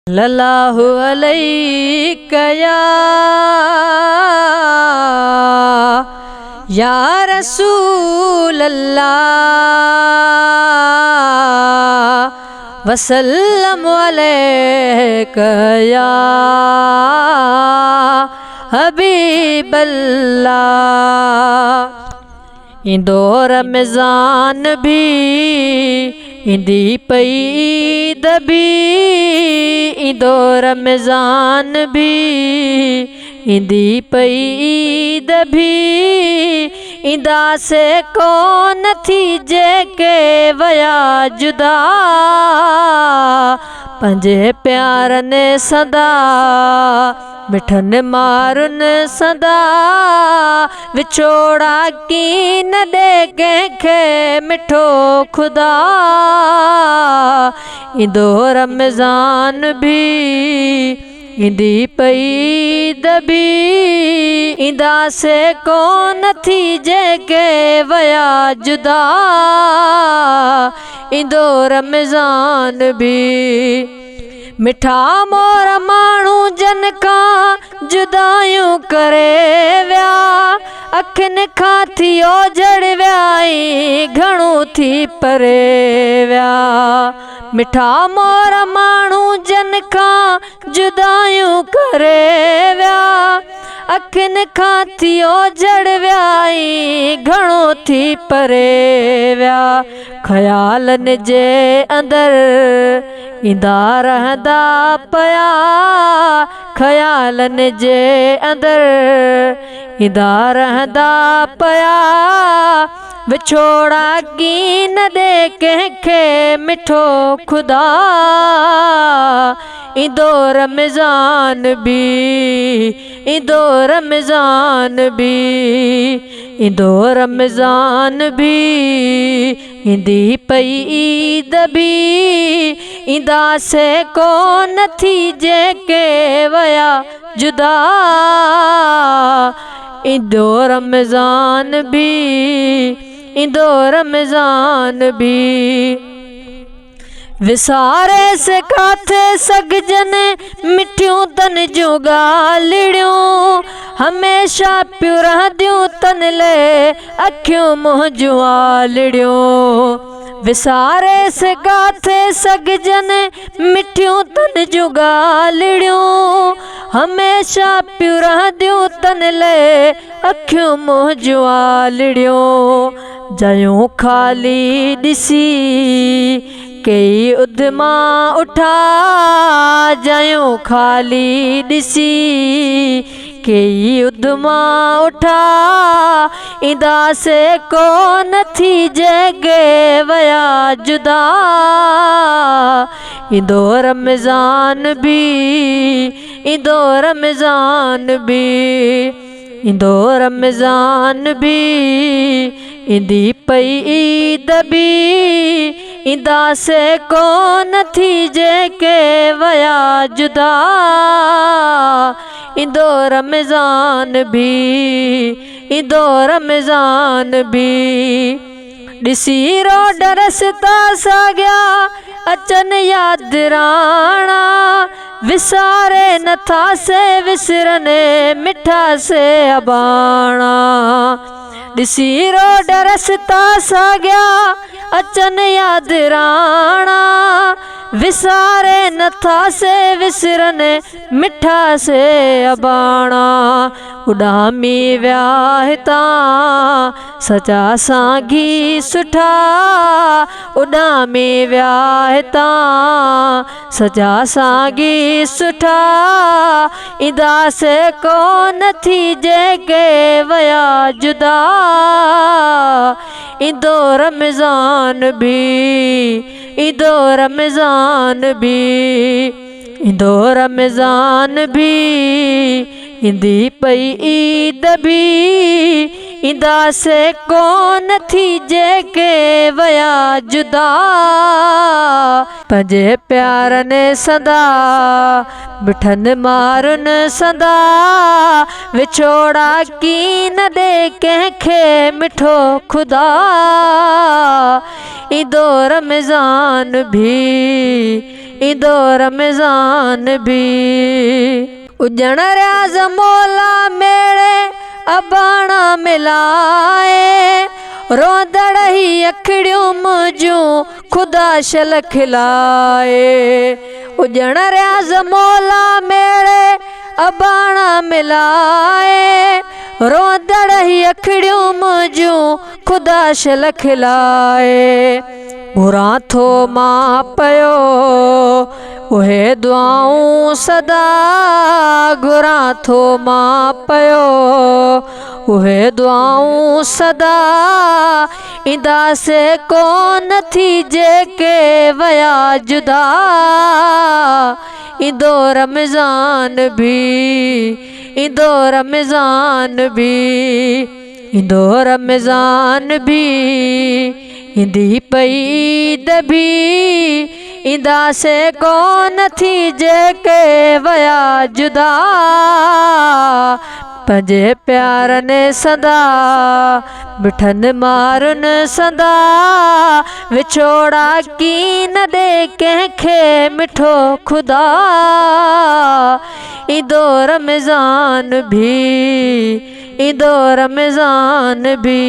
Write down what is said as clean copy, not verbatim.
सल्लल्लाहु अलैका या रसूल अल्लाह वसल्लम अलैका या हबीब अल्लाह। इंदो रमज़ान भी इंदी पई दबी, इंदो रमज़ान भी इंदी पई दबी, इंदा से कोन थी जेके वया जुदा, पंजे प्यारन सदा मिठन मारुन सदा, विछोड़ा की न दे कंहिंखे मिठो खुदा। इंदो रमज़ान भी इंदी पई दबी, इंदा से कोन थी जेके वया जुदा, इंदो रमज़ान भी मिठा मोर माण्हू जन खां जुदायूं करे विया, अखियुनि खां थी ओझड़ वियाई घणो थी परे विया। मिठा मोर माण्हू जन खां जुदायूं करे विया, अखियुनि खां थी ओझड़ वियाई घणो थी परे विया। ख़यालनि जे अंदरि इंदा रहंदा पया, ख़यालनि जे अंदरि इंदा रहंदा पया, विछोड़ा की न दे कंहिंखे मिठो खुदा। इंदो रमज़ान भी, इंदो रमज़ान भी, इंदो रमज़ान भी इंदी पई दबी, इंदा से कोन थी जेके वया जुदा। इंदो रमज़ान भी, इंदो रमज़ान भी विसारे से काथे सघजन मिठियूं तन जूं ॻाल्हियूं, हमेशा पियूं रहंदियूं तन ले अखियूं मुंहुं जूं आलिड़ियूं। विसारे से काथे सघजन मिठियूं तन जूं ॻाल्हियूं, हमेशा पियूं रहंदियूं तन ले अखियूं मुंहुं जूं आलिड़ियूं। जयूं ख़ाली ॾिसी कई उद्दमा उठा, जयूं ख़ाली ॾिसी कई उद्दमा उठा, इंदा से कोन थी जेके वया जुदा। इंदो रमज़ान भी, इंदो रमज़ान भी, इंदो रमज़ान भी इंदी पई दबी, इंदा से कोन थी जेके वया जुदा। इंदो रमज़ान भी, इंदो रमज़ान भी ॾिसी रोड रस्ता साॻिया अचनि यादराणा, विसारे नथा से विसरने मिठा से अबाणा। ॾिसी रोड रस्ता साॻिया अचनि यादराणा, विसारे नथा से विसरने मिठा से अबाणा। उॾामी विया हितां सचा साॻी सुठा, उॾामी विया हितां सचा साॻी सुठा, इंदा से कोन थी जेके वया जुदा। इंदो रमज़ान भी, इंदो रमज़ान भी, इंदो रमज़ान भी इंदी पई दबी, इंदा से कोन थी जेके वया जुदा पंजे प्यार ने सदा बिठन मारुन सदा विछोड़ा की न दे कंहिंखे मिठो ख़ुदा ईंदो रमज़ान भी ईंदो रमज़ान भी उजण रियाज़ मौला मेरे अबाणा मिलाए रोंदड़ ही अखड़ियूं मुंहिंजूं ख़ुदा शल खिलाए उजण रियाज़ मौला मेरे अबाणा मिलाए रोंदड़ ही अखड़ियूं मुंहिंजूं ख़ुदा शल खिलाए घुरां थो मां पियो उहे दुआऊं सदा घुरां थो मां पियो उहे दुआऊं सदा ईंदा से कोन थी जेके वया जुदा ईंदो रमज़ान भी ईंदो रमज़ान भी ईंदो रमज़ान भी ईंदी पई दबी ईंदा से कोन थी जेके वया जुदा पंजे प्यार ने सदा बिठन मारुन सदा विछोड़ा की न दे कंहिंखे मिठो ख़ुदा ईंदो रमज़ान भी ईंदो रमज़ान भी।